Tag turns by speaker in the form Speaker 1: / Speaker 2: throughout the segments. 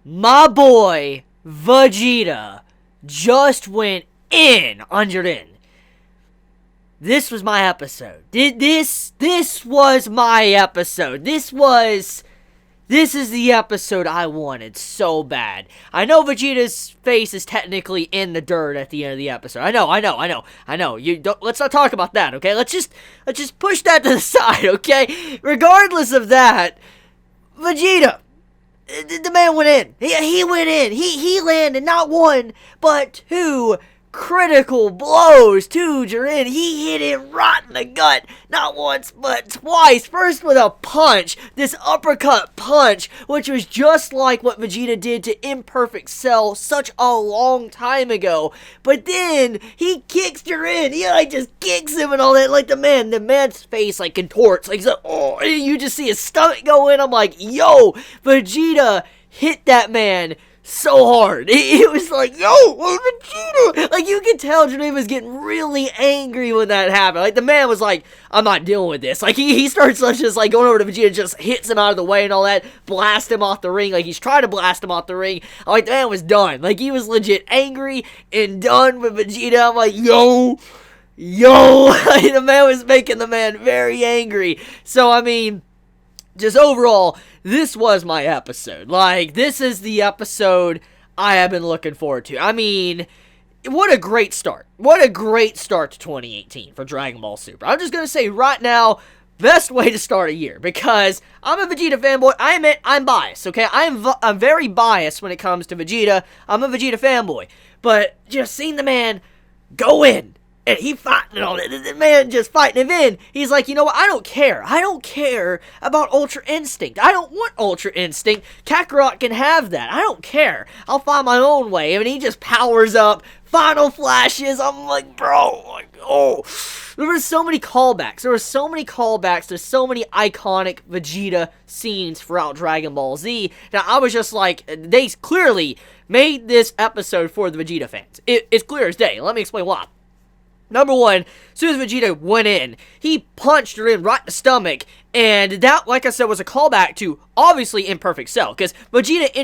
Speaker 1: My boy, Vegeta, just went in on Jiren. This was my episode. This was my episode. This is the episode I wanted so bad. I know Vegeta's face is technically in the dirt at the end of the episode. I know. You don't. Let's not talk about that, okay? Let's just push that to the side, okay? Regardless of that, Vegeta, the man went in. He went in. He landed not one, but two critical blows to Jiren. He hit him right in the gut, not once, but twice. First with a punch, this uppercut punch, which was just like what Vegeta did to Imperfect Cell such a long time ago. But then, he kicks Jiren. He, just kicks him and all that. Like, the man's face, contorts. He's like, oh, and you just see his stomach go in. I'm like, yo, Vegeta hit that man so hard. It was like, yo, Vegeta! You could tell Jiren was getting really angry when that happened. The man was like, I'm not dealing with this. He starts just going over to Vegeta, just hits him out of the way and all that, blast him off the ring. He's trying to blast him off the ring. The man was done. He was legit angry and done with Vegeta. I'm like, yo, the man was making the man very angry. So, just overall, this was my episode. This is the episode I have been looking forward to. What a great start. What a great start to 2018 for Dragon Ball Super. I'm just going to say right now, best way to start a year, because I'm a Vegeta fanboy. I admit, I'm biased, okay? I'm very biased when it comes to Vegeta. I'm a Vegeta fanboy. But just seeing the man go in, and he fighting and all that. The man just fighting him in. He's like, you know what? I don't care. I don't care about Ultra Instinct. I don't want Ultra Instinct. Kakarot can have that. I don't care. I'll find my own way. He just powers up. Final flashes. I'm like, bro. Oh. There were so many callbacks. There's so many iconic Vegeta scenes throughout Dragon Ball Z. Now, I was just like, they clearly made this episode for the Vegeta fans. It's clear as day. Let me explain why. Number one, as soon as Vegeta went in, he punched her in right in the stomach, and that, like I said, was a callback to, obviously, Imperfect Cell, because Vegeta,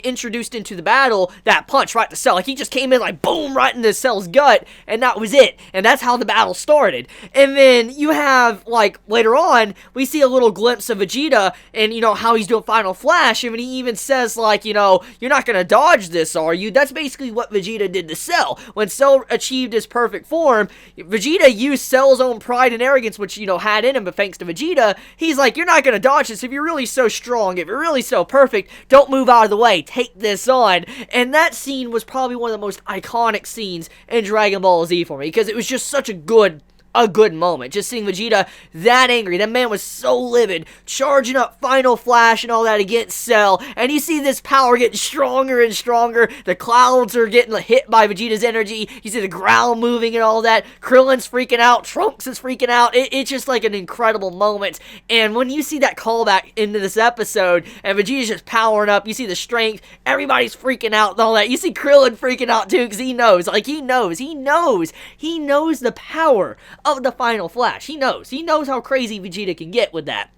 Speaker 1: introduced into the battle that punch right to Cell. He just came in, boom, right into Cell's gut, and that was it, and that's how the battle started. And then you have, later on, we see a little glimpse of Vegeta, and, how he's doing Final Flash, and he even says, you're not gonna dodge this, are you? That's basically what Vegeta did to Cell. When Cell achieved his perfect form, Vegeta used Cell's own pride and arrogance, which, had in him, but thanks to Vegeta, he's like, you're not going to dodge this. If you're really so strong, if you're really so perfect, don't move out of the way. Take this on. And that scene was probably one of the most iconic scenes in Dragon Ball Z for me, because it was just such a good moment. Just seeing Vegeta that angry. That man was so livid. Charging up Final Flash and all that against Cell. And you see this power getting stronger and stronger. The clouds are getting hit by Vegeta's energy. You see the ground moving and all that. Krillin's freaking out. Trunks is freaking out. It's just an incredible moment. And when you see that callback into this episode, and Vegeta's just powering up, you see the strength. Everybody's freaking out and all that. You see Krillin freaking out too, because he knows. He knows the power of the Final Flash. He knows how crazy Vegeta can get with that.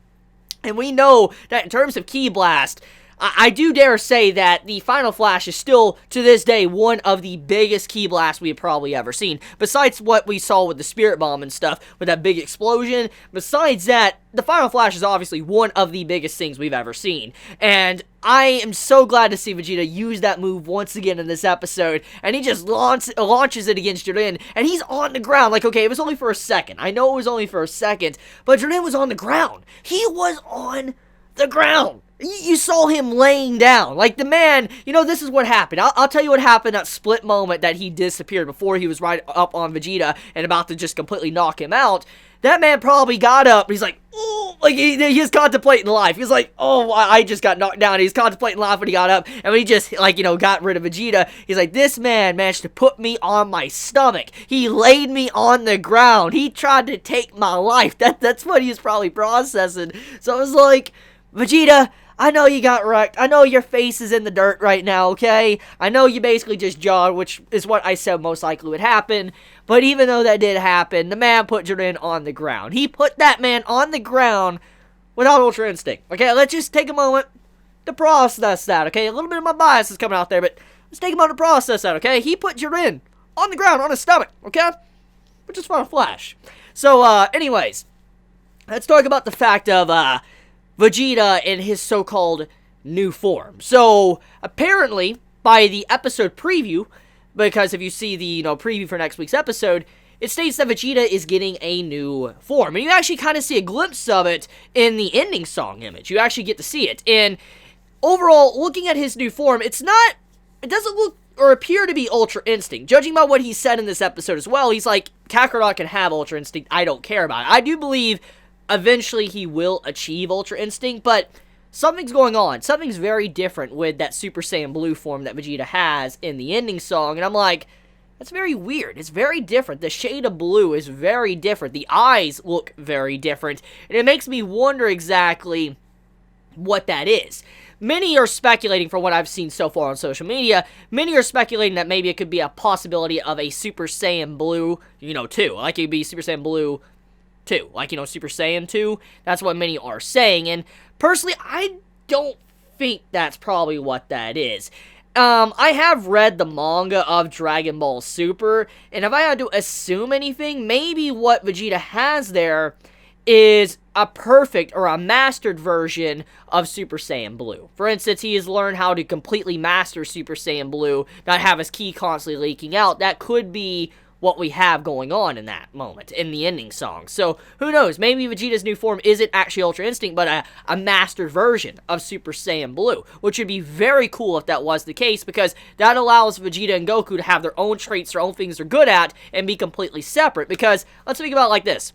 Speaker 1: And we know that in terms of Ki Blast, I do dare say that the Final Flash is still, to this day, one of the biggest Ki Blasts we have probably ever seen. Besides what we saw with the Spirit Bomb and stuff, with that big explosion, besides that, the Final Flash is obviously one of the biggest things we've ever seen. And I am so glad to see Vegeta use that move once again in this episode, and he just launches it against Jiren, and he's on the ground. Okay, it was only for a second. I know it was only for a second, but Jiren was on the ground. He was on the ground. You saw him laying down. The man, this is what happened. I'll tell you what happened that split moment that he disappeared before he was right up on Vegeta and about to just completely knock him out. That man probably got up. He's like, oh, he's contemplating life. He's like, oh, I just got knocked down. He's contemplating life when he got up. And when he just, got rid of Vegeta, he's like, this man managed to put me on my stomach. He laid me on the ground. He tried to take my life. That's what he was probably processing. So I was like, Vegeta, I know you got wrecked. I know your face is in the dirt right now, okay? I know you basically just jawed, which is what I said most likely would happen. But even though that did happen, the man put Jiren on the ground. He put that man on the ground without Ultra Instinct. Okay, let's just take a moment to process that, okay? A little bit of my bias is coming out there, but let's take a moment to process that, okay? He put Jiren on the ground, on his stomach, okay? Which is for a flash. So, anyways, let's talk about the fact of, Vegeta in his so-called new form. So, apparently, by the episode preview, because if you see the, preview for next week's episode, it states that Vegeta is getting a new form. And you actually kind of see a glimpse of it in the ending song image. You actually get to see it. And overall, looking at his new form, it doesn't look or appear to be Ultra Instinct. Judging by what he said in this episode as well, he's like, Kakarot can have Ultra Instinct, I don't care about it. I do believe eventually he will achieve Ultra Instinct, but something's going on. Something's very different with that Super Saiyan Blue form that Vegeta has in the ending song, and I'm like, that's very weird. It's very different. The shade of blue is very different. The eyes look very different, and it makes me wonder exactly what that is. Many are speculating, from what I've seen so far on social media, many are speculating that maybe it could be a possibility of a Super Saiyan Blue, 2. Like, it could be Super Saiyan Blue 2. Like, Super Saiyan 2. That's what many are saying, and personally, I don't think that's probably what that is. I have read the manga of Dragon Ball Super, and if I had to assume anything, maybe what Vegeta has there is a perfect or a mastered version of Super Saiyan Blue. For instance, he has learned how to completely master Super Saiyan Blue, not have his ki constantly leaking out. That could be what we have going on in that moment, in the ending song. So, who knows, maybe Vegeta's new form isn't actually Ultra Instinct, but a mastered version of Super Saiyan Blue, which would be very cool if that was the case, because that allows Vegeta and Goku to have their own traits, their own things they're good at, and be completely separate, because, let's think about it like this.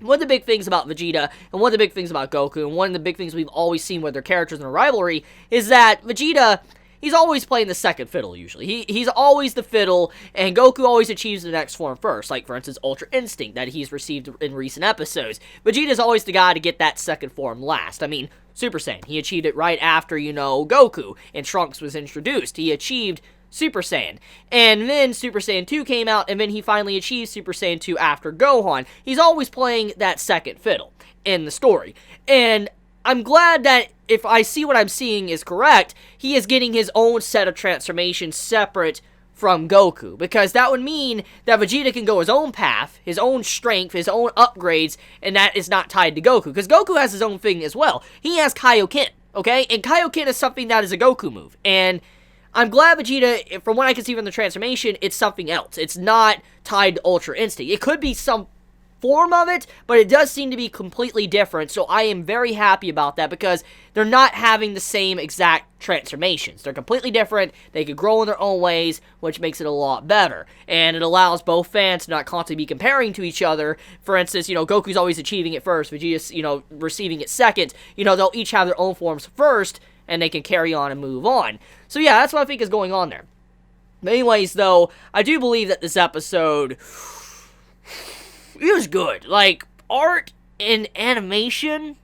Speaker 1: One of the big things about Vegeta, and one of the big things about Goku, and one of the big things we've always seen with their characters in a rivalry, is that Vegeta, he's always playing the second fiddle, usually. He's always the fiddle, and Goku always achieves the next form first, like, for instance, Ultra Instinct that he's received in recent episodes. Vegeta's always the guy to get that second form last. I mean, Super Saiyan, he achieved it right after, Goku, and Trunks was introduced. He achieved Super Saiyan. And then Super Saiyan 2 came out, and then he finally achieved Super Saiyan 2 after Gohan. He's always playing that second fiddle in the story. And I'm glad that if I see what I'm seeing is correct, he is getting his own set of transformations separate from Goku, because that would mean that Vegeta can go his own path, his own strength, his own upgrades, and that is not tied to Goku, because Goku has his own thing as well. He has Kaioken, okay? And Kaioken is something that is a Goku move, and I'm glad Vegeta, from what I can see from the transformation, it's something else. It's not tied to Ultra Instinct. It could be some form of it, but it does seem to be completely different, so I am very happy about that, because they're not having the same exact transformations. They're completely different, they could grow in their own ways, which makes it a lot better, and it allows both fans to not constantly be comparing to each other. For instance, Goku's always achieving it first, Vegeta's, receiving it second. They'll each have their own forms first, and they can carry on and move on. So yeah, that's what I think is going on there. But anyways, though, I do believe that this episode, it was good. Like, art and animation,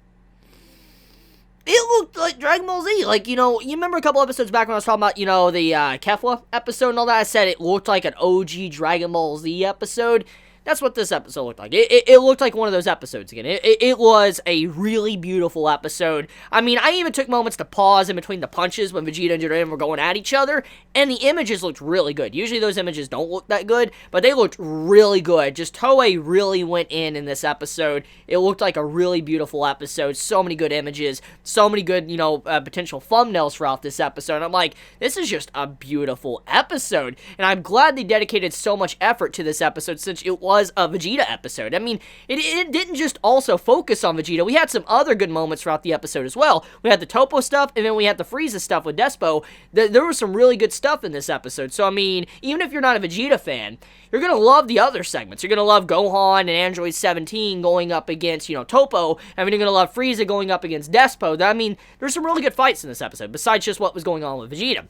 Speaker 1: it looked like Dragon Ball Z. Like, you remember a couple episodes back when I was talking about, the Kefla episode and all that? I said it looked like an OG Dragon Ball Z episode. That's what this episode looked like. It looked like one of those episodes again. It was a really beautiful episode. I mean, I even took moments to pause in between the punches when Vegeta and Jiren were going at each other, and the images looked really good. Usually those images don't look that good, but they looked really good. Just Toei really went in this episode. It looked like a really beautiful episode. So many good images, so many good, potential thumbnails throughout this episode. And I'm like, this is just a beautiful episode, and I'm glad they dedicated so much effort to this episode, since it was a Vegeta episode. I mean, it didn't just also focus on Vegeta. We had some other good moments throughout the episode as well. We had the Topo stuff, and then we had the Frieza stuff with Despo. There was some really good stuff in this episode. So, I mean, even if you're not a Vegeta fan, you're going to love the other segments. You're going to love Gohan and Android 17 going up against, Topo. I mean, you're going to love Frieza going up against Despo. I mean, there's some really good fights in this episode, besides just what was going on with Vegeta.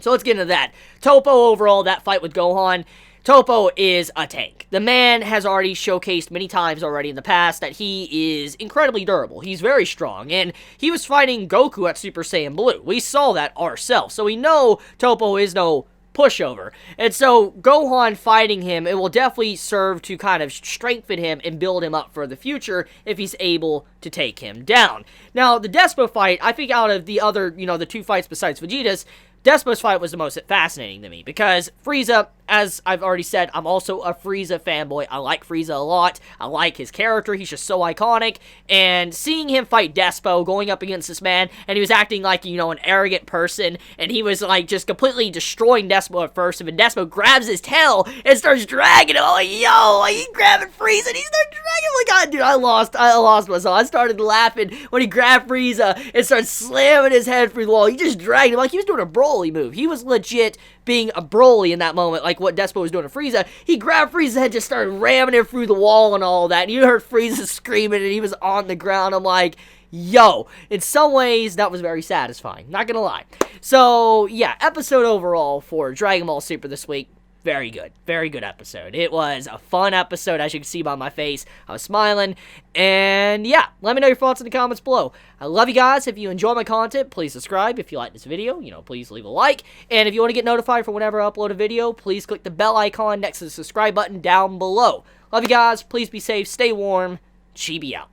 Speaker 1: So let's get into that. Topo overall, that fight with Gohan, Topo is a tank. The man has already showcased many times already in the past that he is incredibly durable. He's very strong, and he was fighting Goku at Super Saiyan Blue. We saw that ourselves, so we know Topo is no pushover. And so Gohan fighting him, it will definitely serve to kind of strengthen him and build him up for the future if he's able to take him down. Now, the Despo fight, I think out of the other, the two fights besides Vegeta's, Despo's fight was the most fascinating to me because Frieza, as I've already said, I'm also a Frieza fanboy. I like Frieza a lot. I like his character. He's just so iconic. And seeing him fight Despo, going up against this man, and he was acting like, an arrogant person, and he was, like, just completely destroying Despo at first, and then Despo grabs his tail and starts dragging him. I'm like, yo, he's grabbing Frieza, and he starts dragging him. Like, God, dude, I lost myself. I started laughing when he grabbed Frieza and started slamming his head through the wall. He just dragged him like he was doing a Broly move. He was legit being a Broly in that moment, like what Despo was doing to Frieza. He grabbed Frieza's head, just started ramming him through the wall and all that, and you heard Frieza screaming, and he was on the ground. I'm like, yo, in some ways, that was very satisfying, not gonna lie. So, yeah, episode overall for Dragon Ball Super this week, very good episode. It was a fun episode, as you can see by my face. I was smiling, and yeah, let me know your thoughts in the comments below. I love you guys. If you enjoy my content, please subscribe. If you like this video, please leave a like, and if you want to get notified for whenever I upload a video, please click the bell icon next to the subscribe button down below. Love you guys. Please be safe, stay warm. Chibi out.